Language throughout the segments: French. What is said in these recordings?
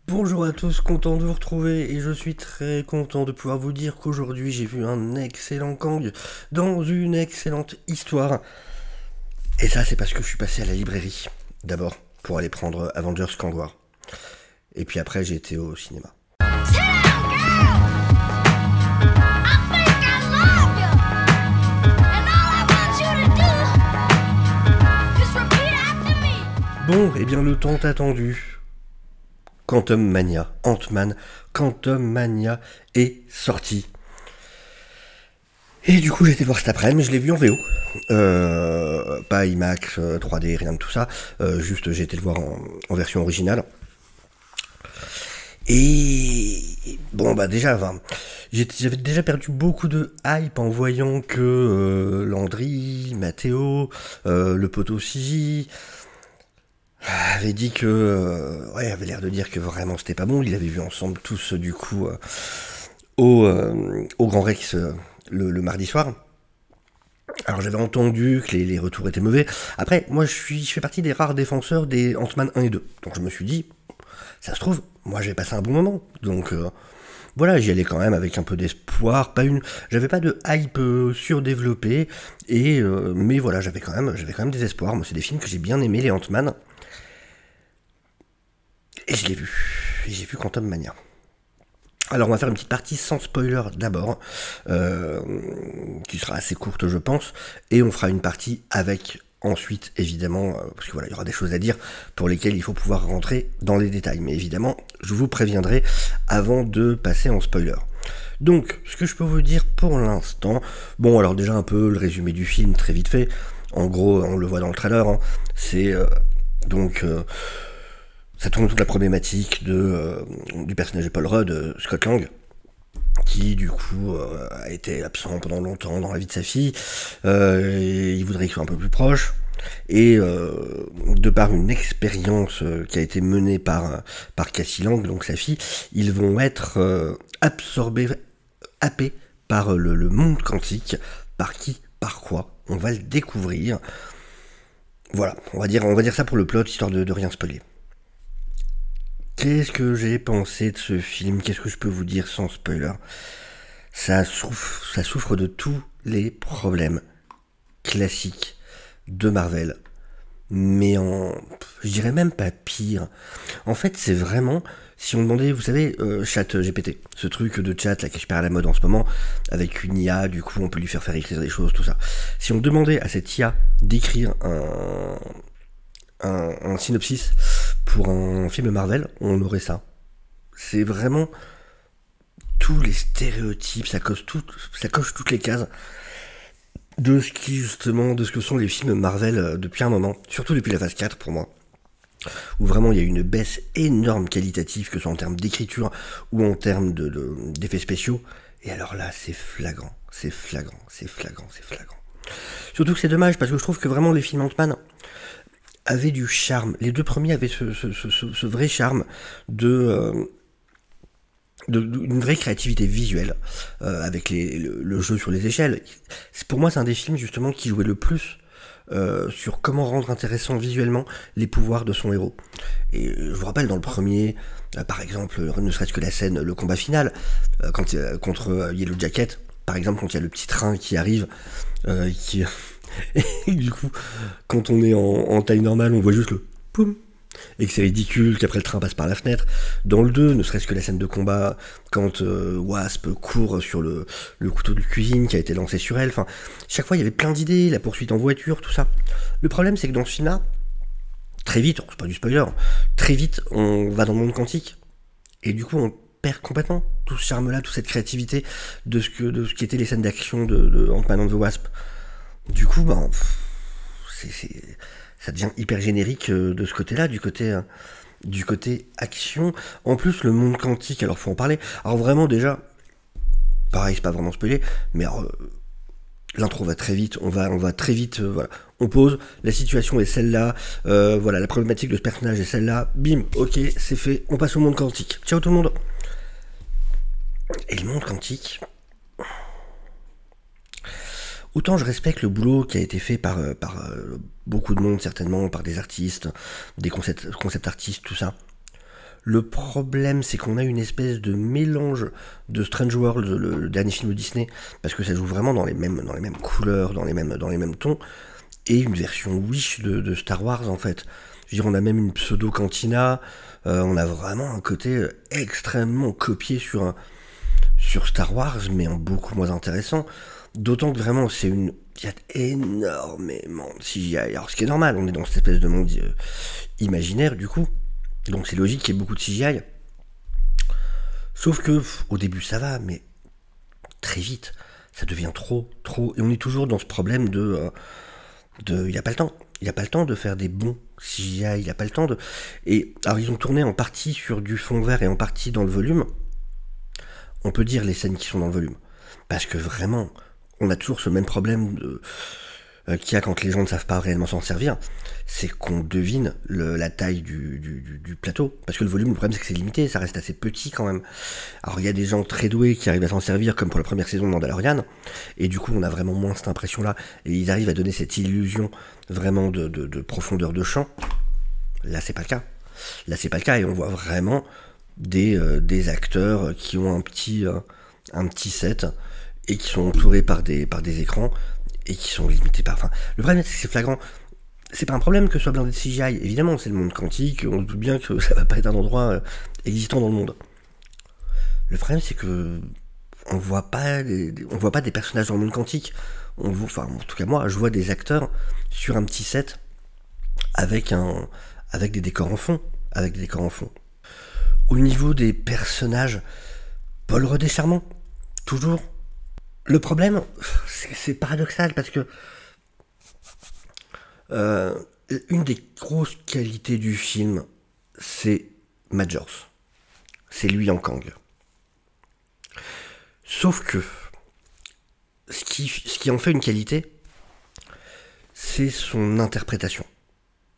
Bonjour à tous, content de vous retrouver et je suis très content de pouvoir vous dire qu'aujourd'hui j'ai vu un excellent Kang dans une excellente histoire. Et ça c'est parce que je suis passé à la librairie, d'abord pour aller prendre Avengers Kang War. Et puis après j'ai été au cinéma. Bon, et bien le temps attendu. Quantum Mania, Ant-Man, Quantum Mania est sorti. Et du coup j'ai été le voir cet après-midi, mais je l'ai vu en VO. Pas IMAX, 3D, rien de tout ça. Juste j'ai été le voir en version originale. Et bon bah déjà, j'avais déjà perdu beaucoup de hype en voyant que Landry, Mathéo, le poteau CJ avait dit que ouais, avait l'air de dire que vraiment c'était pas bon. Ils avaient vu ensemble tous du coup au Grand Rex le mardi soir. Alors j'avais entendu que les retours étaient mauvais. Après, moi je fais partie des rares défenseurs des Ant-Man 1 et 2. Donc je me suis dit, ça se trouve, moi j'ai passé un bon moment. Donc voilà, j'y allais quand même avec un peu d'espoir. J'avais pas de hype surdéveloppé. Mais voilà, j'avais quand même des espoirs. Moi c'est des films que j'ai bien aimés, les Ant-Man. Et je l'ai vu. Et j'ai vu Quantum Mania. Alors on va faire une petite partie sans spoiler d'abord, qui sera assez courte je pense, et on fera une partie avec ensuite évidemment, parce que voilà, il y aura des choses à dire pour lesquelles il faut pouvoir rentrer dans les détails, mais évidemment je vous préviendrai avant de passer en spoiler. Donc ce que je peux vous dire pour l'instant, bon alors déjà un peu le résumé du film très vite fait, en gros on le voit dans le trailer, hein, c'est donc... ça tourne toute la problématique du personnage de Paul Rudd, Scott Lang, qui du coup a été absent pendant longtemps dans la vie de sa fille. Il voudrait qu'il soit un peu plus proche. Et de par une expérience qui a été menée par Cassie Lang, donc sa fille, ils vont être absorbés, happés par le monde quantique. Par qui, par quoi, on va le découvrir. Voilà, on va dire ça pour le plot, histoire de rien spoiler. Qu'est-ce que j'ai pensé de ce film? Qu'est-ce que je peux vous dire sans spoiler? Ça souffre de tous les problèmes classiques de Marvel. Mais je dirais même pas pire. En fait, c'est vraiment, si on demandait, vous savez, chat GPT, ce truc de chat là qui est super à la mode en ce moment, avec une IA, du coup on peut lui faire écrire des choses, tout ça. Si on demandait à cette IA d'écrire un synopsis pour un film Marvel, on aurait ça. C'est vraiment tous les stéréotypes, ça coche toutes les cases de ce que sont les films Marvel depuis un moment, surtout depuis la phase 4 pour moi, où vraiment il y a une baisse énorme qualitative, que ce soit en termes d'écriture ou en termes d'effets spéciaux, et alors là c'est flagrant. Surtout que c'est dommage, parce que je trouve que vraiment les films Ant-Man avaient du charme. Les deux premiers avaient ce vrai charme d'une vraie créativité visuelle, avec le jeu sur les échelles. Pour moi, c'est un des films justement qui jouait le plus sur comment rendre intéressant visuellement les pouvoirs de son héros. Et je vous rappelle, dans le premier, par exemple, ne serait-ce que la scène, le combat final, contre Yellow Jacket, par exemple, quand il y a le petit train qui arrive, et du coup, quand on est en taille normale, on voit juste le poum, et que c'est ridicule, qu'après le train passe par la fenêtre. Dans le 2, ne serait-ce que la scène de combat, quand Wasp court sur le couteau de cuisine qui a été lancé sur elle, enfin, chaque fois il y avait plein d'idées, la poursuite en voiture, tout ça. Le problème c'est que dans ce film-là, très vite, c'est pas du spoiler, très vite on va dans le monde quantique, et du coup on perd complètement tout ce charme-là, toute cette créativité de ce qui étaient les scènes d'action de Ant-Man and the Wasp. Du coup, ça devient hyper générique de ce côté-là, du côté action. En plus, le monde quantique, alors faut en parler. Alors vraiment, déjà, pareil, c'est pas vraiment spoilé, mais l'intro va très vite, on va très vite, voilà. On pose, la situation est celle-là, voilà, la problématique de ce personnage est celle-là, bim, ok, c'est fait, on passe au monde quantique. Ciao tout le monde. Et le monde quantique... Autant je respecte le boulot qui a été fait par beaucoup de monde, certainement, par des artistes, des concept artistes, tout ça. Le problème, c'est qu'on a une espèce de mélange de Strange World, le dernier film de Disney, parce que ça joue vraiment dans les mêmes couleurs, dans les mêmes tons, et une version Wish de Star Wars, en fait. Je veux dire, on a même une pseudo-cantina, on a vraiment un côté extrêmement copié sur Star Wars, mais en beaucoup moins intéressant. D'autant que vraiment, il y a énormément de CGI. Alors, ce qui est normal, on est dans cette espèce de monde imaginaire, du coup. Donc, c'est logique qu'il y ait beaucoup de CGI. Sauf que, au début, ça va, mais très vite, ça devient trop. Et on est toujours dans ce problème il a pas le temps. Il n'a pas le temps de faire des bons CGI, il n'a pas le temps de... Et alors, ils ont tourné en partie sur du fond vert et en partie dans le volume. On peut dire les scènes qui sont dans le volume. Parce que vraiment, on a toujours ce même problème qu'il y a quand les gens ne savent pas réellement s'en servir. C'est qu'on devine la taille du plateau. Parce que le volume, le problème, c'est que c'est limité, ça reste assez petit quand même. Alors, il y a des gens très doués qui arrivent à s'en servir, comme pour la première saison de Mandalorian. Et du coup, on a vraiment moins cette impression-là. Et ils arrivent à donner cette illusion vraiment de profondeur de champ. Là, c'est pas le cas. Là, c'est pas le cas. Et on voit vraiment des acteurs qui ont un petit set et qui sont entourés par des écrans et qui sont limités par... Enfin, le problème, c'est que c'est flagrant. C'est pas un problème que ce soit blindé de CGI. Évidemment, c'est le monde quantique, on se doute bien que ça va pas être un endroit existant dans le monde. Le problème, c'est que on voit pas des personnages dans le monde quantique. Enfin, en tout cas, moi, je vois des acteurs sur un petit set avec des décors en fond. Au niveau des personnages, Paul Rudd est charmant. Toujours. Le problème, c'est paradoxal parce que une des grosses qualités du film, c'est Majors. C'est lui en Kang. Sauf que ce qui en fait une qualité, c'est son interprétation.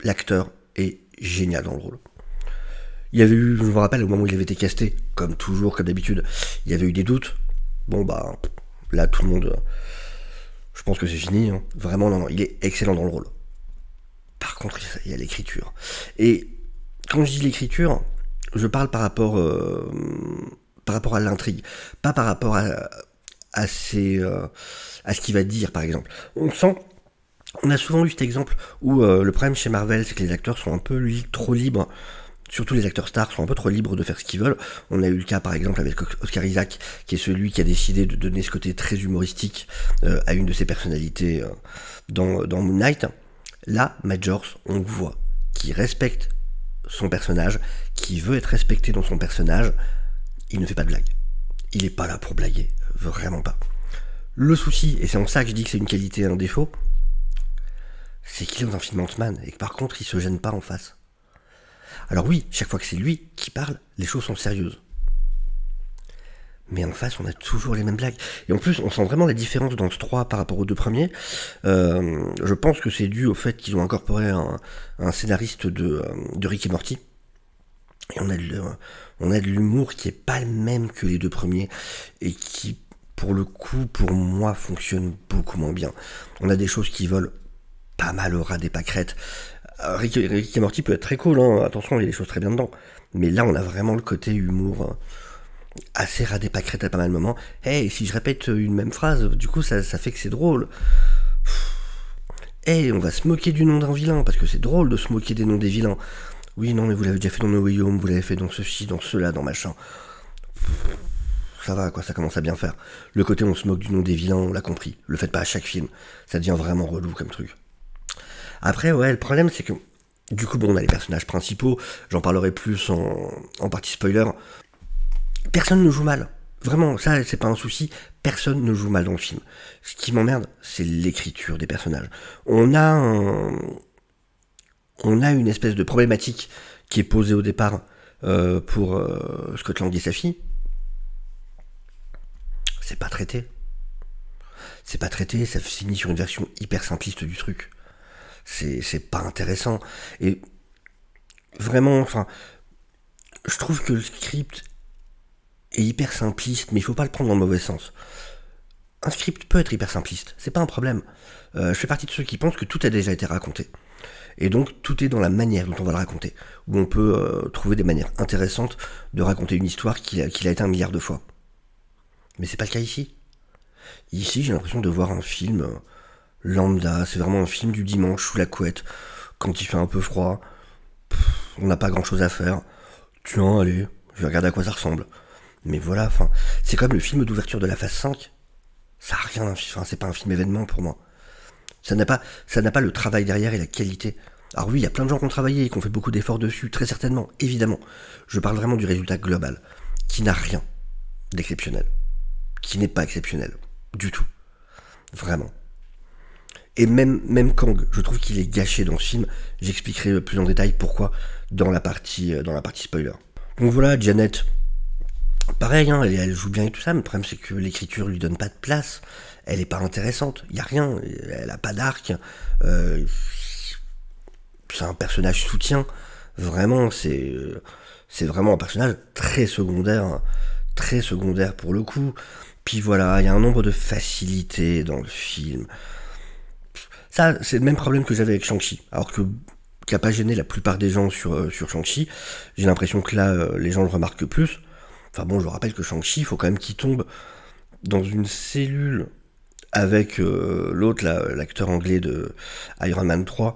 L'acteur est génial dans le rôle. Il y avait eu, je me rappelle, au moment où il avait été casté, comme toujours, comme d'habitude, il y avait eu des doutes. Bon bah, là tout le monde, je pense que c'est fini. Hein. Vraiment, non, il est excellent dans le rôle. Par contre, il y a l'écriture. Et quand je dis l'écriture, je parle par rapport à l'intrigue, pas par rapport à ce qu'il va dire, par exemple. On a souvent eu cet exemple où le problème chez Marvel, c'est que les acteurs sont un peu trop libres. Surtout les acteurs stars sont un peu trop libres de faire ce qu'ils veulent. On a eu le cas par exemple avec Oscar Isaac, qui est celui qui a décidé de donner ce côté très humoristique à une de ses personnalités dans Moon Knight. Là, Majors, on voit qu'il respecte son personnage, qui veut être respecté dans son personnage. Il ne fait pas de blague. Il n'est pas là pour blaguer, vraiment pas. Le souci, et c'est en ça que je dis que c'est une qualité et un défaut, c'est qu'il est dans un film Ant-Man, et que par contre il se gêne pas en face. Alors oui, chaque fois que c'est lui qui parle, les choses sont sérieuses. Mais en face, on a toujours les mêmes blagues. Et en plus, on sent vraiment la différence dans ce 3 par rapport aux deux premiers. Je pense que c'est dû au fait qu'ils ont incorporé un scénariste de Rick et Morty. Et on a de l'humour qui est pas le même que les deux premiers. Et qui, pour le coup, pour moi, fonctionne beaucoup moins bien. On a des choses qui volent pas mal au ras des pâquerettes. Rick et Morty peut être très cool, hein. Attention, il y a des choses très bien dedans. Mais là, on a vraiment le côté humour assez ras des pâquerettes à pas mal de moments. Hey, si je répète une même phrase, du coup, ça fait que c'est drôle. Hey, on va se moquer du nom d'un vilain, parce que c'est drôle de se moquer des noms des vilains. Oui, non, mais vous l'avez déjà fait dans No Way Home, vous l'avez fait dans ceci, dans cela, dans machin. Ça va, quoi, ça commence à bien faire. Le côté on se moque du nom des vilains, on l'a compris. Le faites pas à chaque film. Ça devient vraiment relou comme truc. Après, ouais, le problème, c'est que, du coup, bon, on a les personnages principaux, j'en parlerai plus en partie spoiler. Personne ne joue mal. Vraiment, ça, c'est pas un souci. Personne ne joue mal dans le film. Ce qui m'emmerde, c'est l'écriture des personnages. On a une espèce de problématique qui est posée au départ pour Scott Lang et sa fille. C'est pas traité. Ça finit sur une version hyper simpliste du truc. C'est pas intéressant. Et vraiment, enfin, je trouve que le script est hyper simpliste, mais il faut pas le prendre dans le mauvais sens. un script peut être hyper simpliste, c'est pas un problème. Je fais partie de ceux qui pensent que tout a déjà été raconté. Et donc tout est dans la manière dont on va le raconter, où on peut trouver des manières intéressantes de raconter une histoire qu'il a été un milliard de fois. Mais c'est pas le cas ici. Ici, j'ai l'impression de voir un film lambda, c'est vraiment un film du dimanche sous la couette, quand il fait un peu froid, on n'a pas grand chose à faire. Tiens, allez, je vais regarder à quoi ça ressemble. Mais voilà, enfin, c'est comme le film d'ouverture de la phase 5. Ça a rien, enfin, c'est pas un film événement pour moi. Ça n'a pas le travail derrière et la qualité. Alors oui, il y a plein de gens qui ont travaillé et qui ont fait beaucoup d'efforts dessus, très certainement, évidemment. Je parle vraiment du résultat global, qui n'a rien d'exceptionnel. Qui n'est pas exceptionnel. Du tout. Vraiment. Et même Kang, je trouve qu'il est gâché dans ce film. J'expliquerai plus en détail pourquoi dans la partie spoiler. Donc voilà, Janet, pareil, hein, elle joue bien et tout ça, mais le problème c'est que l'écriture lui donne pas de place. Elle est pas intéressante, il y a rien, elle a pas d'arc. C'est un personnage soutien. Vraiment, c'est vraiment un personnage très secondaire pour le coup. Puis voilà, il y a un nombre de facilités dans le film. Ça, c'est le même problème que j'avais avec Shang-Chi. Alors que qui n'a pas gêné la plupart des gens sur Shang-Chi. J'ai l'impression que là, les gens le remarquent plus. Enfin bon, je vous rappelle que Shang-Chi, il faut quand même qu'il tombe dans une cellule avec l'autre, l'acteur anglais de Iron Man 3,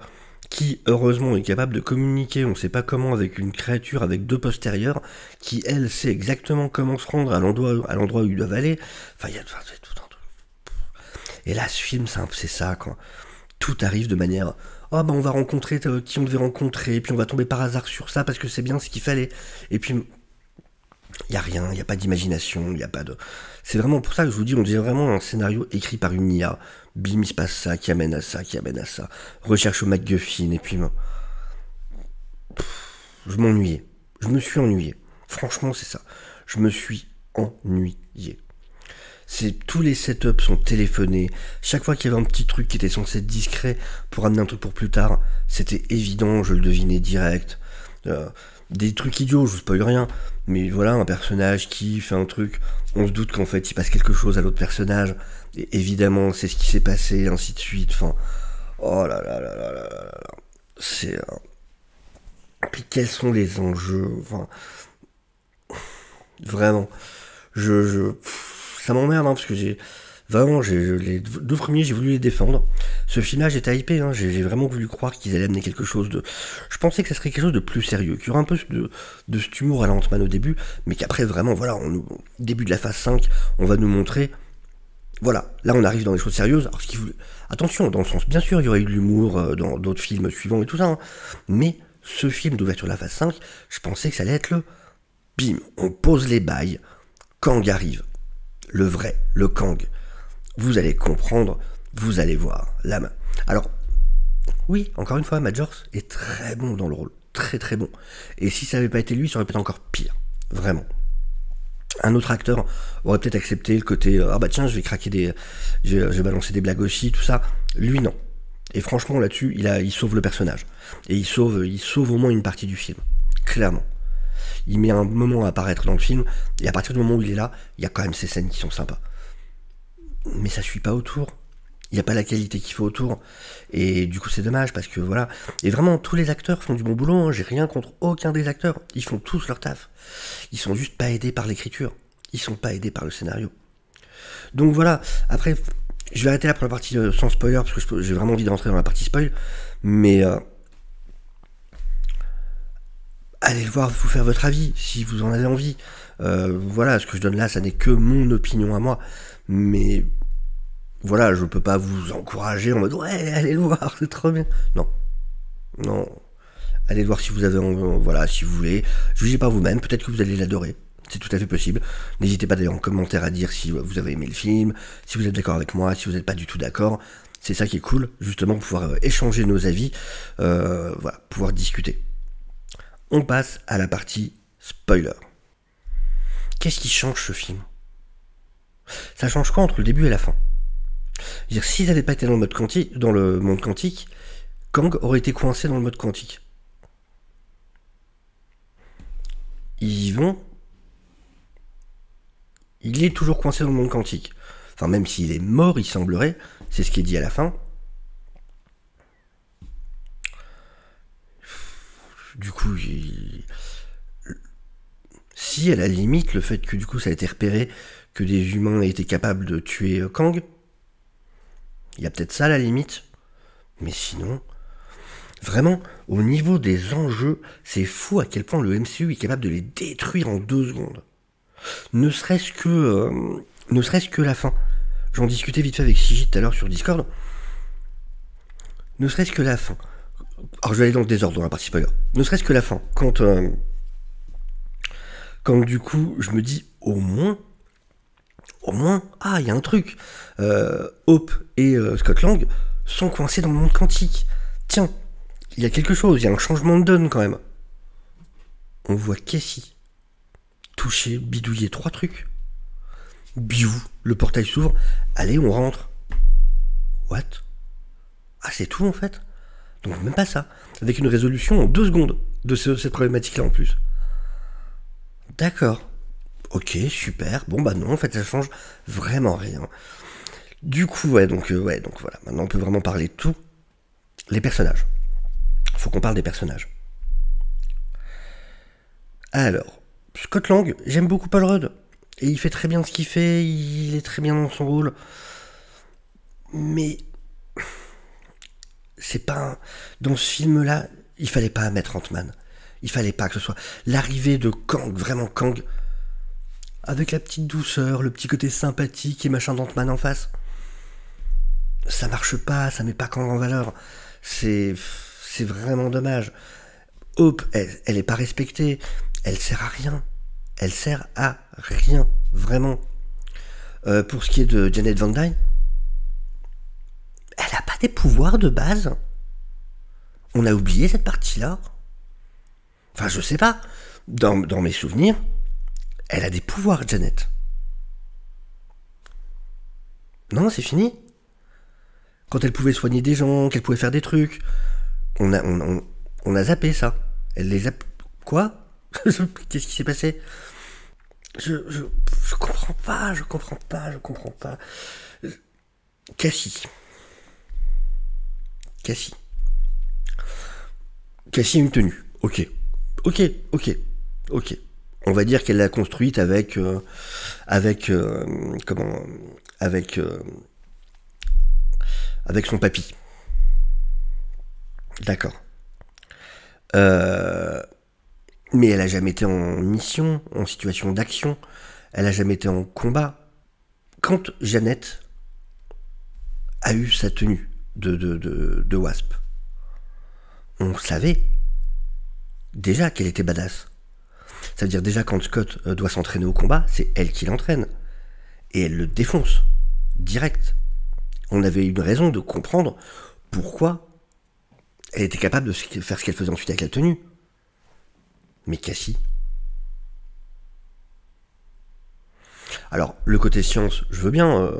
qui heureusement est capable de communiquer, on ne sait pas comment, avec une créature avec deux postérieurs, qui elle sait exactement comment se rendre à l'endroit où ils doivent aller. Enfin, il y a tout un truc. Et là, ce film, c'est ça, quoi. Tout arrive de manière, oh ben on va rencontrer qui on devait rencontrer, et puis on va tomber par hasard sur ça parce que c'est bien ce qu'il fallait. Et puis il y a rien, il y a pas d'imagination, il y a pas de. C'est vraiment pour ça que je vous dis, on dirait vraiment un scénario écrit par une IA. Bim, il se passe ça, qui amène à ça, qui amène à ça. Recherche au MacGuffin, et puis je m'ennuyais. Je me suis ennuyé. Franchement, c'est ça. Je me suis ennuyé. Tous les setups sont téléphonés. Chaque fois qu'il y avait un petit truc qui était censé être discret pour amener un truc pour plus tard, c'était évident, je le devinais direct. Des trucs idiots, je vous spoil rien, mais voilà, un personnage qui fait un truc, on se doute qu'en fait il passe quelque chose à l'autre personnage, et évidemment c'est ce qui s'est passé, et ainsi de suite. Enfin, oh là là là là là là là. C'est. Puis quels sont les enjeux? Enfin, vraiment, ça m'emmerde, hein, parce que les deux premiers, j'ai voulu les défendre. Ce film-là, j'étais hypé, hein, j'ai vraiment voulu croire qu'ils allaient amener quelque chose de. Je pensais que ça serait quelque chose de plus sérieux, qu'il y aurait un peu de cet humour à l'Ant-Man au début, mais qu'après, vraiment, voilà, début de la phase 5, on va nous montrer. Voilà, là on arrive dans des choses sérieuses. Alors, attention, dans le sens, bien sûr, il y aurait eu de l'humour dans d'autres films suivants et tout ça, hein, mais ce film d'ouverture de la phase 5, je pensais que ça allait être bim, on pose les bails, Kang arrive. Le vrai, le Kang. Vous allez comprendre, vous allez voir la main. Alors, oui, encore une fois, Majors est très bon dans le rôle. Très très bon. Et si ça n'avait pas été lui, ça aurait pu être encore pire. Vraiment. Un autre acteur aurait peut-être accepté le côté ah bah tiens, je vais balancer des blagues aussi, tout ça. Lui, non. Et franchement, là-dessus, il sauve le personnage. Et il sauve au moins une partie du film. Clairement. Il met un moment à apparaître dans le film, et à partir du moment où il est là, il y a quand même ces scènes qui sont sympas. Mais ça suit pas autour. Il n'y a pas la qualité qu'il faut autour. Et du coup, c'est dommage, parce que voilà. Et vraiment, tous les acteurs font du bon boulot, hein. J'ai rien contre aucun des acteurs. Ils font tous leur taf. Ils sont juste pas aidés par l'écriture. Ils sont pas aidés par le scénario. Donc voilà, après, je vais arrêter là pour la partie sans spoiler, parce que j'ai vraiment envie de rentrer dans la partie spoil. Mais allez le voir, vous faire votre avis, si vous en avez envie. Voilà, ce que je donne là, ça n'est que mon opinion à moi. Mais voilà, je peux pas vous encourager en mode ouais, allez le voir, c'est trop bien. Non. Non. Allez le voir si vous avez envie, voilà, si vous voulez. Jugez pas vous-même, peut-être que vous allez l'adorer. C'est tout à fait possible. N'hésitez pas d'ailleurs en commentaire à dire si vous avez aimé le film, si vous êtes d'accord avec moi, si vous n'êtes pas du tout d'accord. C'est ça qui est cool, justement, pouvoir échanger nos avis, voilà, pouvoir discuter. On passe à la partie spoiler. Qu'est-ce qui change ce film? Ça change quoi entre le début et la fin? Je veux dire, s'ils n'avaient pas été dans le monde quantique, Kang aurait été coincé dans le mode quantique. Ils y vont. Il est toujours coincé dans le monde quantique. Enfin, même s'il est mort, il semblerait, c'est ce qui est dit à la fin. Du coup, si à la limite, le fait que du coup ça a été repéré que des humains étaient capables de tuer Kang, il y a peut-être ça à la limite. Mais sinon, vraiment, au niveau des enjeux, c'est fou à quel point le MCU est capable de les détruire en 2 secondes. Ne serait-ce que la fin. J'en discutais vite fait avec Sigit tout à l'heure sur Discord. Ne serait-ce que la fin. Alors je vais aller dans le désordre dans la partie spoiler. Ne serait-ce que la fin. Quand du coup je me dis au moins, il y a un truc. Hope et Scott Lang sont coincés dans le monde quantique. Tiens, il y a quelque chose, il y a un changement de donne quand même. On voit Cassie toucher, bidouiller 3 trucs. Biou, le portail s'ouvre. Allez, on rentre. What? Ah, c'est tout en fait? Donc même pas ça. Avec une résolution en 2 secondes de cette problématique-là en plus. D'accord. Ok, super. Bon bah non, en fait ça change vraiment rien. Du coup, donc voilà. Maintenant on peut vraiment parler de tout. Les personnages. Faut qu'on parle des personnages. Alors, Scott Lang, j'aime beaucoup Paul Rudd. Et il fait très bien ce qu'il fait, il est très bien dans son rôle. Mais c'est pas... Dans ce film-là, il fallait pas mettre Ant-Man. Il fallait pas que ce soit l'arrivée de Kang, vraiment Kang, avec la petite douceur, le petit côté sympathique et machin d'Ant-Man en face. Ça marche pas, ça met pas Kang en valeur. C'est vraiment dommage. Hope, elle est pas respectée. Elle sert à rien. Elle sert à rien, vraiment. Pour ce qui est de Janet Van Dyne, elle a pas des pouvoirs de base. On a oublié cette partie-là. Enfin, je sais pas. Dans mes souvenirs, elle a des pouvoirs, Janet. Non, c'est fini. Quand elle pouvait soigner des gens, qu'elle pouvait faire des trucs, on a zappé ça. Elle les a... Quoi? Qu'est-ce qui s'est passé? Je comprends pas. Cassie. Cassie a une tenue. Ok. On va dire qu'elle l'a construite avec son papy. D'accord. Mais elle a jamais été en mission, en situation d'action. Elle a jamais été en combat. Quand Janet a eu sa tenue de Wasp, on savait déjà qu'elle était badass. Ça veut dire déjà quand Scott doit s'entraîner au combat, c'est elle qui l'entraîne. Et elle le défonce. Direct. On avait une raison de comprendre pourquoi elle était capable de faire ce qu'elle faisait ensuite avec la tenue. Mais Cassie... Alors, le côté science, je veux bien.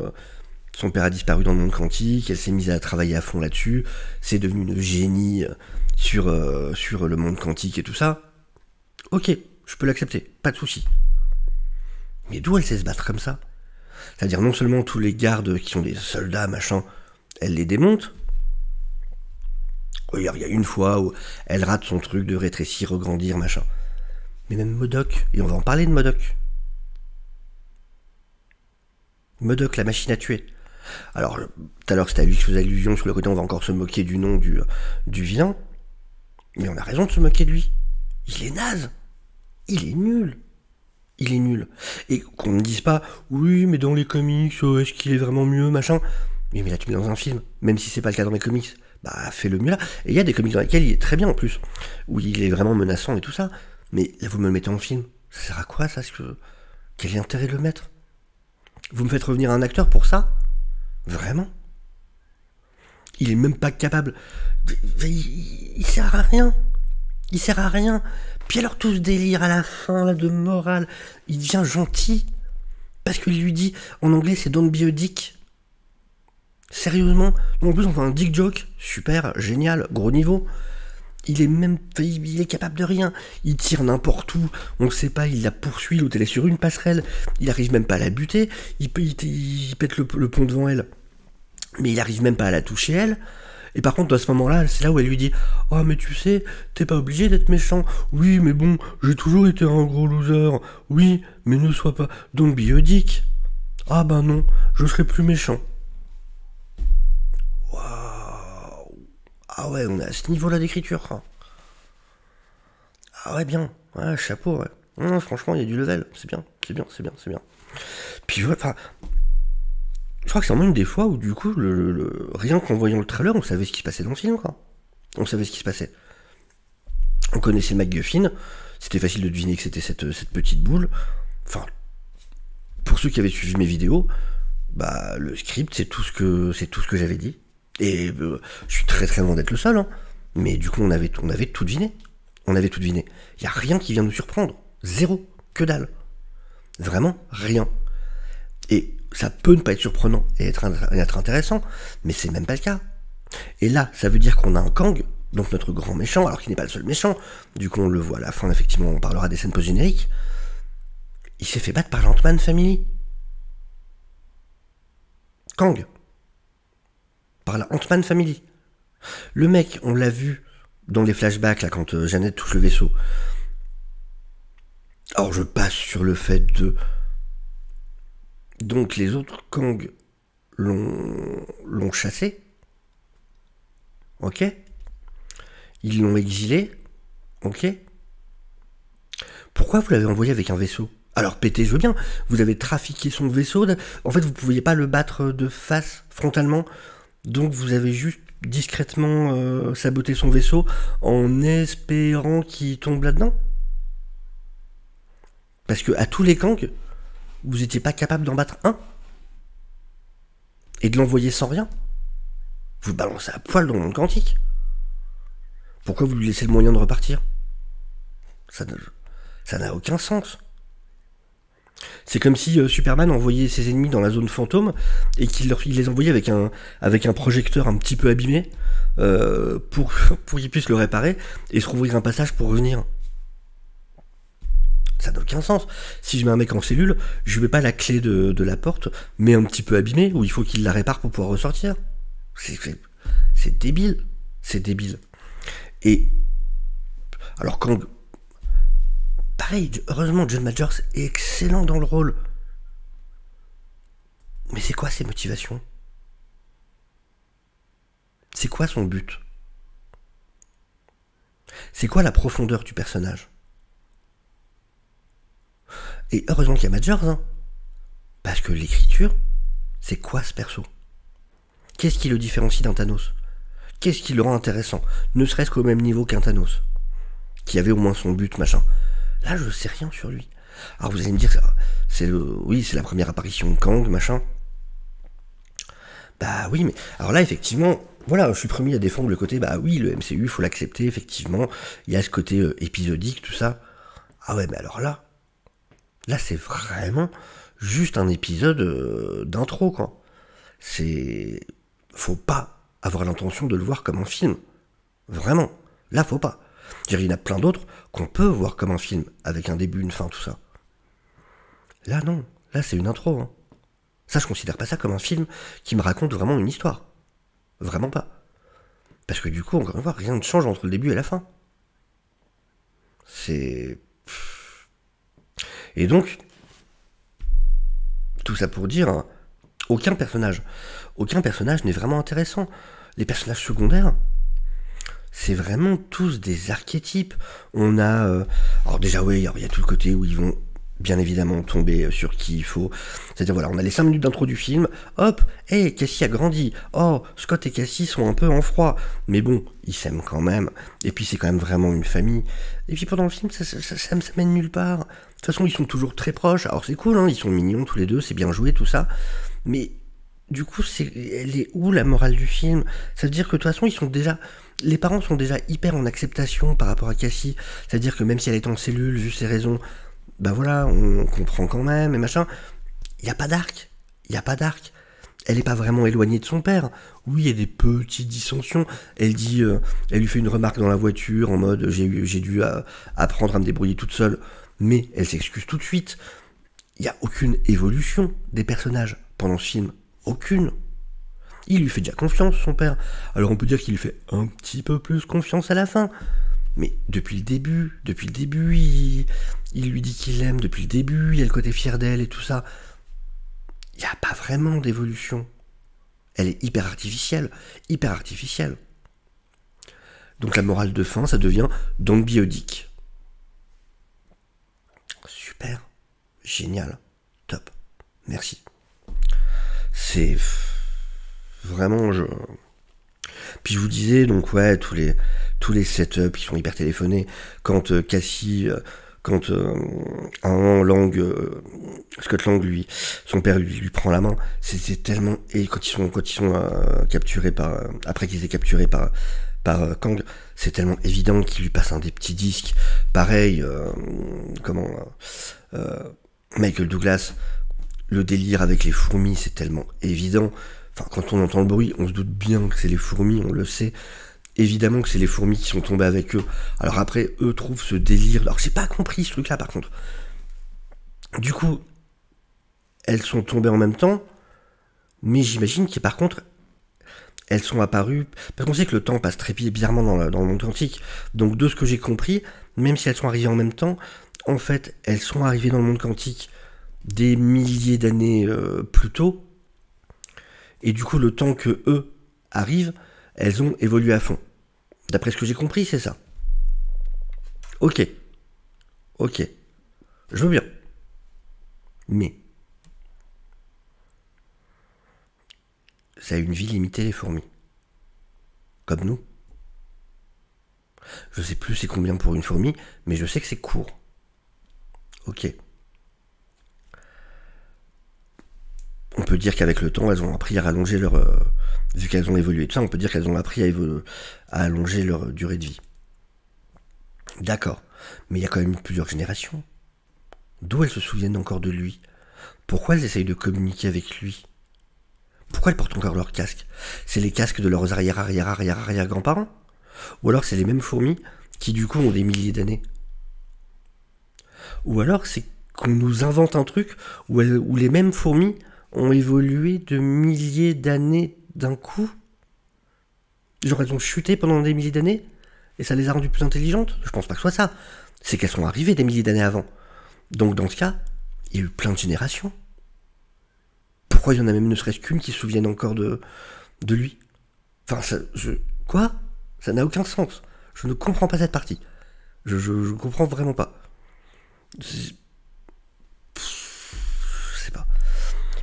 Son père a disparu dans le monde quantique, elle s'est mise à travailler à fond là-dessus, c'est devenu une génie sur le monde quantique et tout ça. Ok, je peux l'accepter, pas de souci. Mais d'où elle sait se battre comme ça? C'est-à-dire non seulement tous les gardes qui sont des soldats, machin, elle les démonte. Regarde, il y a une fois où elle rate son truc de rétrécir, regrandir, machin. Mais même MODOK, et on va en parler de MODOK. MODOK, la machine à tuer. Alors, tout à l'heure c'était à lui que je faisais allusion, sur le côté on va encore se moquer du nom du vilain. Mais on a raison de se moquer de lui. Il est naze. Il est nul. Et qu'on ne dise pas, oui, mais dans les comics, est-ce qu'il est vraiment mieux, machin. Mais là, tu mets dans un film, même si c'est pas le cas dans les comics, bah fais-le mieux là. Et il y a des comics dans lesquels il est très bien en plus, où il est vraiment menaçant et tout ça. Mais là, vous me le mettez en film. Ça sert à quoi, ça? Quel est l'intérêt de le mettre? Vous me faites revenir un acteur pour ça? Vraiment? Il est même pas capable. Il sert à rien. Puis alors tout ce délire à la fin là, de morale, il devient gentil parce qu'il lui dit, en anglais c'est don't be a dick. Sérieusement? En plus on fait un dick joke, super, génial, gros niveau. il est capable de rien. Il tire n'importe où, on ne sait pas, il la poursuit, l'autre elle est sur une passerelle, il arrive même pas à la buter, il pète le pont devant elle, mais il arrive même pas à la toucher elle. Et par contre, à ce moment-là, c'est là où elle lui dit « Oh, mais tu sais, t'es pas obligé d'être méchant. Oui, mais bon, j'ai toujours été un gros loser. Oui, mais ne sois pas... Don't be a dick. Ah ben non, je serai plus méchant. » Waouh. Ah ouais, on est à ce niveau-là d'écriture. Hein. Ah ouais, bien. Ouais, chapeau, ouais. Non, franchement, il y a du level. C'est bien, c'est bien, c'est bien, c'est bien. Puis voilà, enfin... Je crois que c'est vraiment une des fois où, du coup, rien qu'en voyant le trailer, on savait ce qui se passait dans le film, quoi. On savait ce qui se passait. On connaissait MacGuffin, c'était facile de deviner que c'était cette petite boule. Enfin, pour ceux qui avaient suivi mes vidéos, bah, le script, c'est tout ce que j'avais dit. Et je suis très très loin d'être le seul, hein. Mais du coup, on avait tout deviné. On avait tout deviné. Il n'y a rien qui vient nous surprendre. Zéro. Que dalle. Vraiment, rien. Et ça peut ne pas être surprenant et être intéressant, mais c'est même pas le cas. Et là, ça veut dire qu'on a un Kang, donc notre grand méchant, alors qu'il n'est pas le seul méchant, du coup on le voit à la fin, effectivement, on parlera des scènes post-génériques, il s'est fait battre par l'Ant-Man Family. Kang. Par la Ant-Man Family. Le mec, on l'a vu dans les flashbacks, là, quand Jeannette touche le vaisseau. Alors je passe sur le fait de... Donc les autres Kang l'ont chassé. Ok. Ils l'ont exilé. Ok. Pourquoi vous l'avez envoyé avec un vaisseau? Alors pété, je veux bien. Vous avez trafiqué son vaisseau. En fait, vous ne pouviez pas le battre de face, frontalement. Donc vous avez juste discrètement saboté son vaisseau en espérant qu'il tombe là-dedans. Parce que à tous les Kang, vous n'étiez pas capable d'en battre un et de l'envoyer sans rien. Vous le balancez à poil dans le monde quantique. Pourquoi vous lui laissez le moyen de repartir? Ça n'a aucun sens. C'est comme si Superman envoyait ses ennemis dans la zone fantôme et qu'il les envoyait avec un projecteur un petit peu abîmé pour qu'ils puissent le réparer et se rouvrir un passage pour revenir. Ça n'a aucun sens. Si je mets un mec en cellule, je ne mets pas la clé de la porte, mais un petit peu abîmée, où il faut qu'il la répare pour pouvoir ressortir. C'est débile. C'est débile. Et alors quand... Pareil, heureusement, John Majors est excellent dans le rôle. Mais c'est quoi ses motivations? C'est quoi son but? C'est quoi la profondeur du personnage? Et heureusement qu'il y a Majors, hein. Parce que l'écriture, c'est quoi ce perso? Qu'est-ce qui le différencie d'un Thanos? Qu'est-ce qui le rend intéressant? Ne serait-ce qu'au même niveau qu'un Thanos, qui avait au moins son but, machin. Là, je sais rien sur lui. Alors vous allez me dire, c'est la première apparition de Kang, machin. Bah oui, mais alors là, effectivement, voilà, je suis premier à défendre le côté, bah oui, le MCU, faut l'accepter, effectivement. Il y a ce côté épisodique, tout ça. Ah ouais, mais alors là c'est vraiment juste un épisode d'intro, quoi. Faut pas avoir l'intention de le voir comme un film. Vraiment. Là, faut pas. Il y en a plein d'autres qu'on peut voir comme un film, avec un début, une fin, tout ça. Là, non. Là, c'est une intro. Hein. Ça, je considère pas ça comme un film qui me raconte vraiment une histoire. Vraiment pas. Parce que du coup, encore une fois, rien ne change entre le début et la fin. C'est... Et donc, tout ça pour dire, hein, aucun personnage n'est vraiment intéressant. Les personnages secondaires, c'est vraiment tous des archétypes. On a... alors déjà, oui, il y a tout le côté où ils vont bien évidemment tomber sur qui il faut. C'est-à-dire, voilà, on a les 5 minutes d'intro du film. Hop, hey, Cassie a grandi. Oh, Scott et Cassie sont un peu en froid. Mais bon, ils s'aiment quand même. Et puis, c'est quand même vraiment une famille. Et puis, pendant le film, ça mène nulle part. De toute façon, ils sont toujours très proches. Alors, c'est cool, hein, ils sont mignons tous les deux, c'est bien joué, tout ça. Mais... Du coup, elle est où la morale du film? Ça veut dire que de toute façon, les parents sont déjà hyper en acceptation par rapport à Cassie. C'est-à-dire que même si elle est en cellule, vu ses raisons, bah voilà, on comprend quand même, et machin. Il n'y a pas d'arc. elle n'est pas vraiment éloignée de son père. Oui, il y a des petites dissensions. Elle dit, elle lui fait une remarque dans la voiture en mode j'ai dû apprendre à me débrouiller toute seule, mais elle s'excuse tout de suite. Il n'y a aucune évolution des personnages pendant ce film. Aucune. Il lui fait déjà confiance, son père. Alors on peut dire qu'il lui fait un petit peu plus confiance à la fin. Mais depuis le début, il lui dit qu'il l'aime, depuis le début, il y a le côté fier d'elle et tout ça. Il n'y a pas vraiment d'évolution. Elle est hyper artificielle, hyper artificielle. Donc la morale de fin, ça devient don't be a dick. Super, génial, top, merci. C'est vraiment Puis je vous disais, donc ouais, tous les setups qui sont hyper téléphonés, quand Cassie, quand à un moment Scott Lang, lui, son père lui prend la main, c'était tellement... Et quand ils sont capturés par... après qu'ils aient capturé par Kang, c'est tellement évident qu'il lui passe un des petits disques. Pareil, Michael Douglas, le délire avec les fourmis, c'est tellement évident. Enfin, quand on entend le bruit, on se doute bien que c'est les fourmis, on le sait. Évidemment que c'est les fourmis qui sont tombées avec eux. Alors après, eux trouvent ce délire. Alors j'ai pas compris ce truc-là, par contre. Du coup, elles sont tombées en même temps, mais j'imagine que par contre, elles sont apparues... Parce qu'on sait que le temps passe très bizarrement dans le monde quantique. Donc de ce que j'ai compris, même si elles sont arrivées en même temps, en fait, elles sont arrivées dans le monde quantique des milliers d'années plus tôt. Et du coup, le temps que eux arrivent, elles ont évolué à fond. D'après ce que j'ai compris, c'est ça. Ok. Je veux bien. Mais ça a une vie limitée, les fourmis. Comme nous. Je sais plus c'est combien pour une fourmi, mais je sais que c'est court. Ok. On peut dire qu'avec le temps, elles ont appris à rallonger leur... vu qu'elles ont évolué tout ça, on peut dire qu'elles ont appris à allonger leur durée de vie. D'accord. Mais il y a quand même plusieurs générations. D'où elles se souviennent encore de lui? Pourquoi elles essayent de communiquer avec lui? Pourquoi elles portent encore leur casque? C'est les casques de leurs arrière-grands-parents? Ou alors c'est les mêmes fourmis qui du coup ont des milliers d'années? Ou alors c'est qu'on nous invente un truc où les mêmes fourmis ont évolué de milliers d'années d'un coup? Genre elles ont chuté pendant des milliers d'années et ça les a rendues plus intelligentes? Je pense pas que ce soit ça. C'est qu'elles sont arrivées des milliers d'années avant. Donc dans ce cas, il y a eu plein de générations. Pourquoi il y en a même ne serait-ce qu'une qui se souvienne encore de lui? Enfin, quoi? Ça n'a aucun sens. Je ne comprends pas cette partie. Je comprends vraiment pas. Je sais pas.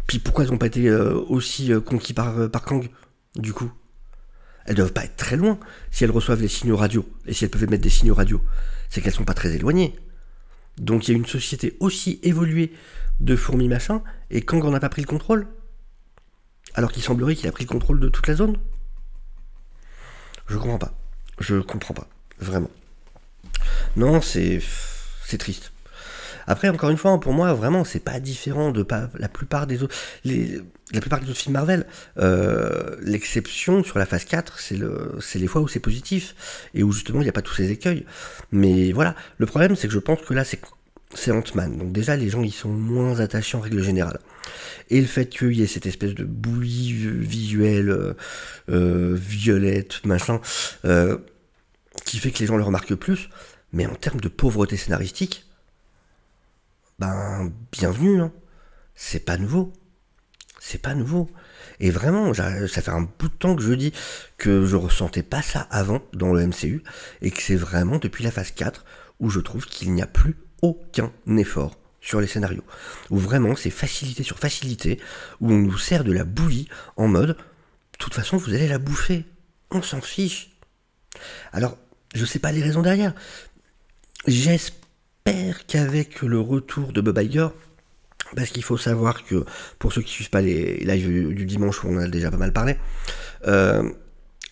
Puis pourquoi elles n'ont pas été aussi conquis par Kang, du coup? Elles doivent pas être très loin si elles reçoivent les signaux radio. Et si elles peuvent émettre des signaux radio, c'est qu'elles sont pas très éloignées. Donc il y a une société aussi évoluée de fourmis machin, et Kang en a pas pris le contrôle? Alors qu'il semblerait qu'il a pris le contrôle de toute la zone? Je comprends pas. Je comprends pas. Vraiment. Non, c'est triste. Après, encore une fois, pour moi, vraiment, c'est pas différent de la plupart des autres... La plupart des autres films Marvel. L'exception sur la phase 4, c'est les fois où c'est positif, et où justement il n'y a pas tous ces écueils. Mais voilà, le problème c'est que je pense que là c'est Ant-Man. Donc déjà les gens ils sont moins attachés en règle générale. Et le fait qu'il y ait cette espèce de bouillie visuelle, violette, machin, qui fait que les gens le remarquent plus, mais en termes de pauvreté scénaristique, ben bienvenue, hein. C'est pas nouveau. C'est pas nouveau. Et vraiment, ça fait un bout de temps que je dis que je ressentais pas ça avant dans le MCU, et que c'est vraiment depuis la phase 4 où je trouve qu'il n'y a plus aucun effort sur les scénarios. Où vraiment c'est facilité sur facilité, où on nous sert de la bouillie en mode, de toute façon vous allez la bouffer, on s'en fiche. Alors, je sais pas les raisons derrière. J'espère qu'avec le retour de Bob Iger, parce qu'il faut savoir que, pour ceux qui suivent pas les lives du dimanche où on en a déjà pas mal parlé,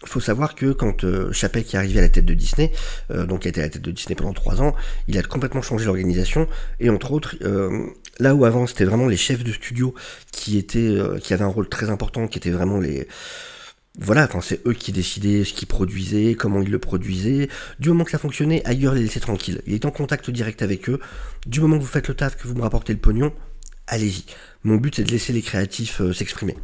Il faut savoir que quand Chapek est arrivé à la tête de Disney, donc il a été à la tête de Disney pendant 3 ans, il a complètement changé l'organisation, et entre autres, là où avant c'était vraiment les chefs de studio qui avaient un rôle très important, qui étaient vraiment les... Voilà, enfin, c'est eux qui décidaient ce qu'ils produisaient, comment ils le produisaient. Du moment que ça fonctionnait, ailleurs les laisser tranquilles. Il est en contact direct avec eux. Du moment que vous faites le taf, que vous me rapportez le pognon, allez-y. Mon but c'est de laisser les créatifs s'exprimer.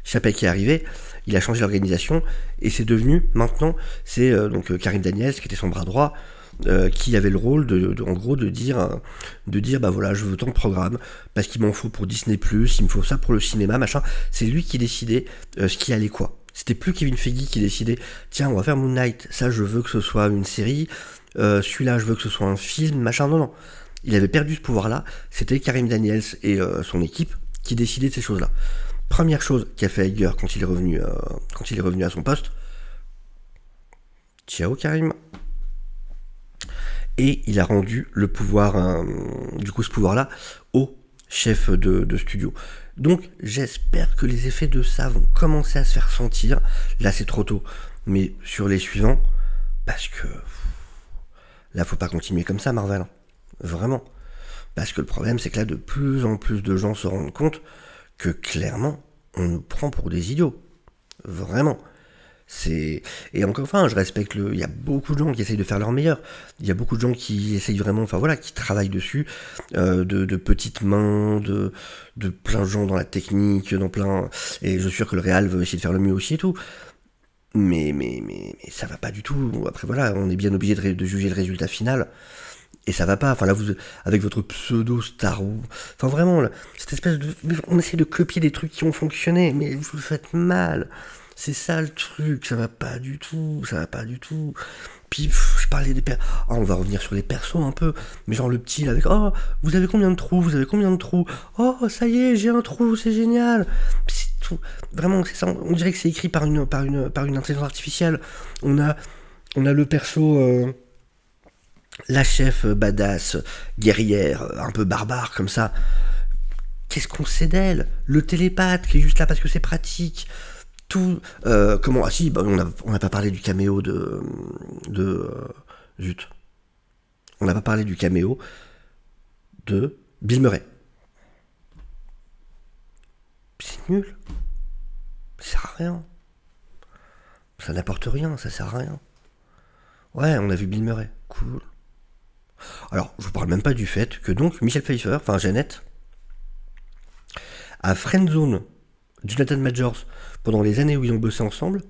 Chapek est arrivé, il a changé l'organisation, et c'est devenu, maintenant, c'est donc Karim Daniels, qui était son bras droit, qui avait le rôle en gros de dire bah voilà, je veux tant de programmes parce qu'il m'en faut pour Disney+, il me faut ça pour le cinéma, machin. C'est lui qui décidait ce qui allait quoi. C'était plus Kevin Feige qui décidait, tiens, on va faire Moon Knight, ça je veux que ce soit une série, celui-là je veux que ce soit un film, machin. Non, non. Il avait perdu ce pouvoir-là, c'était Karim Daniels et son équipe qui décidaient de ces choses-là. Première chose qu'a fait Iger quand il est revenu à son poste, ciao Karim. Et il a rendu le pouvoir, ce pouvoir-là, au chef de studio. Donc j'espère que les effets de ça vont commencer à se faire sentir. Là c'est trop tôt, mais sur les suivants, parce que là faut pas continuer comme ça Marvel, hein. Vraiment. Parce que le problème c'est que là de plus en plus de gens se rendent compte que clairement on nous prend pour des idiots. Vraiment. Et encore enfin, je respecte il y a beaucoup de gens qui essayent de faire leur meilleur. Il y a beaucoup de gens qui essayent vraiment, enfin voilà, qui travaillent dessus, de petites mains, de plein de gens dans la technique, et je suis sûr que le Real veut essayer de faire le mieux aussi et tout. Mais ça va pas du tout. Après voilà, on est bien obligé de juger le résultat final. Et ça va pas, enfin là vous, avec votre pseudo Star Wars, enfin vraiment, là, cette espèce de... On essaie de copier des trucs qui ont fonctionné, mais vous le faites mal. C'est ça le truc, ça va pas du tout, ça va pas du tout. Puis je parlais des persos, oh, on va revenir sur les persos un peu, mais genre le petit là avec, oh, vous avez combien de trous, vous avez combien de trous, oh, ça y est, j'ai un trou, c'est génial. C'est tout, vraiment, c'est ça, on dirait que c'est écrit par une intelligence artificielle. On a le perso... la chef badass, guerrière, un peu barbare comme ça. Qu'est-ce qu'on sait d'elle? Le télépathe qui est juste là parce que c'est pratique. Tout. Comment? Ah si, bah, on n'a pas parlé du caméo zut. On n'a pas parlé du caméo de Bill Murray. C'est nul. Ça sert à rien. Ça n'apporte rien, ça sert à rien. Ouais, on a vu Bill Murray. Cool. Alors, je vous parle même pas du fait que donc Michelle Pfeiffer, enfin Jeannette, a friendzone Jonathan Majors pendant les années où ils ont bossé ensemble,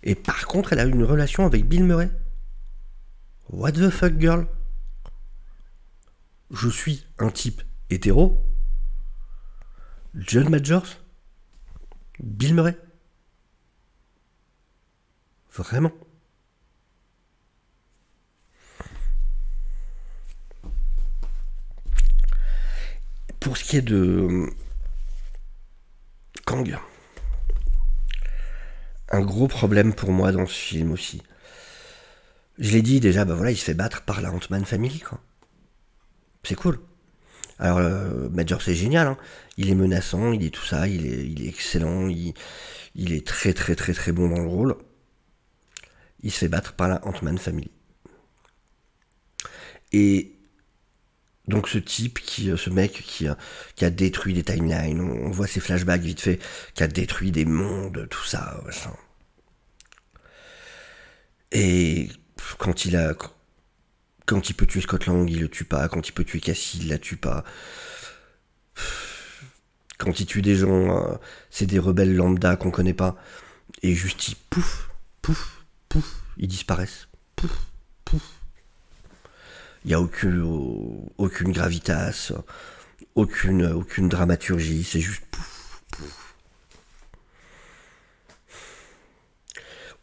et par contre, elle a eu une relation avec Bill Murray. What the fuck, girl? Je suis un type hétéro. John Majors? Bill Murray? Vraiment? Pour ce qui est de Kang, un gros problème pour moi dans ce film aussi. Je l'ai dit déjà, bah voilà, il se fait battre par la Ant-Man Family, quoi. C'est cool. Alors, Major c'est génial, hein. Il est menaçant, il est tout ça, il est excellent, il est très très très très bon dans le rôle. Il se fait battre par la Ant-Man Family. Et donc ce mec qui a détruit des timelines, on voit ses flashbacks vite fait, qui a détruit des mondes, tout ça, machin. Et quand il peut tuer Scott Lang, il le tue pas. Quand il peut tuer Cassie, il la tue pas. Quand il tue des gens, c'est des rebelles lambda qu'on connaît pas. Et juste ils pouf, pouf, pouf, ils disparaissent. Pouf, pouf. Il n'y a aucune gravitas, aucune dramaturgie, c'est juste pouf, pouf.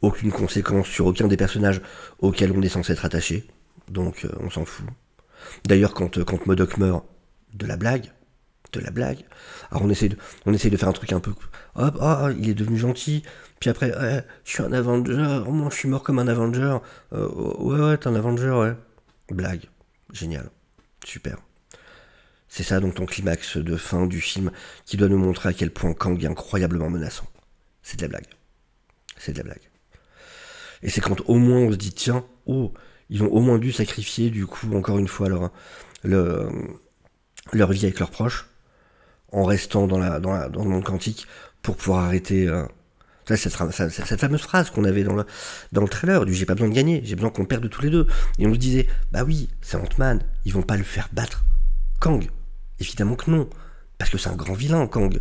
Aucune conséquence sur aucun des personnages auxquels on est censé être attaché, donc on s'en fout. D'ailleurs, quand M.O.D.O.K. meurt, de la blague, alors on essaie de faire un truc un peu, hop, il est devenu gentil, puis après, je suis un Avenger, moi je suis mort comme un Avenger, ouais, t'es un Avenger, ouais. Blague, génial, super. C'est ça donc ton climax de fin du film qui doit nous montrer à quel point Kang est incroyablement menaçant. C'est de la blague. c'est de la blague. Et c'est quand au moins on se dit, tiens, oh, ils ont au moins dû sacrifier, du coup, encore une fois, leur vie avec leurs proches, en restant dans le monde quantique, pour pouvoir arrêter... cette fameuse phrase qu'on avait dans le trailer, du j'ai pas besoin de gagner, j'ai besoin qu'on perde tous les deux. Et on se disait, bah oui, c'est Ant-Man, ils vont pas le faire battre Kang. Évidemment que non, parce que c'est un grand vilain, Kang.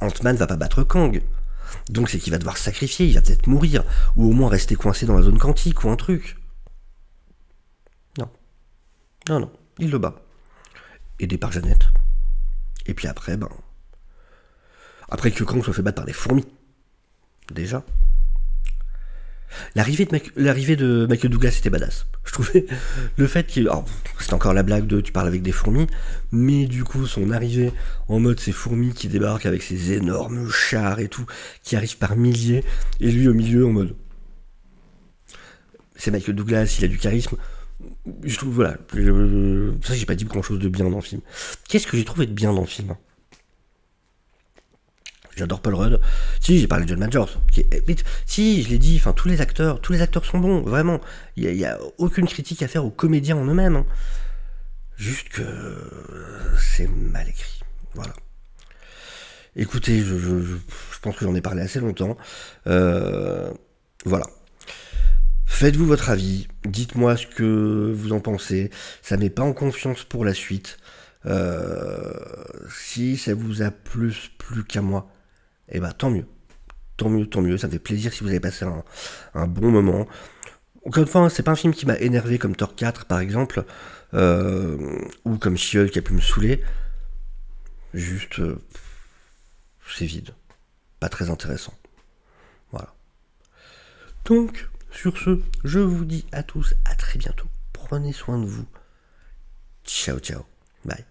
Ant-Man va pas battre Kang. Donc c'est qu'il va devoir se sacrifier, il va peut-être mourir, ou au moins rester coincé dans la zone quantique, ou un truc. Non. Non, il le bat. Aidé par Jeannette. Et puis après, après que Kang soit fait battre par des fourmis. Déjà. L'arrivée de Michael Douglas était badass. Je trouvais le fait qu'il... c'est encore la blague de tu parles avec des fourmis, mais du coup son arrivée en mode ces fourmis qui débarquent avec ces énormes chars et tout, qui arrivent par milliers, et lui au milieu en mode... C'est Michael Douglas, il a du charisme. Je trouve, voilà. Ça, j'ai pas dit grand chose de bien dans le film. Qu'est-ce que j'ai trouvé de bien dans le film? J'adore Paul Rudd. Si, j'ai parlé de John Majors. Si, je l'ai dit, enfin, tous les acteurs sont bons, vraiment. Il n'y a aucune critique à faire aux comédiens en eux-mêmes. Hein. Juste que c'est mal écrit. Voilà. Écoutez, je pense que j'en ai parlé assez longtemps. Voilà. Faites-vous votre avis. Dites-moi ce que vous en pensez. Ça met pas en confiance pour la suite. Si ça vous a plu qu'à moi, eh ben tant mieux. Tant mieux, ça me fait plaisir si vous avez passé un bon moment. Encore une fois, hein, c'est pas un film qui m'a énervé comme Thor 4 par exemple, ou comme She-Hulk qui a pu me saouler. Juste, c'est vide. Pas très intéressant. Voilà. Donc, sur ce, je vous dis à tous, à très bientôt. Prenez soin de vous. Ciao, ciao. Bye.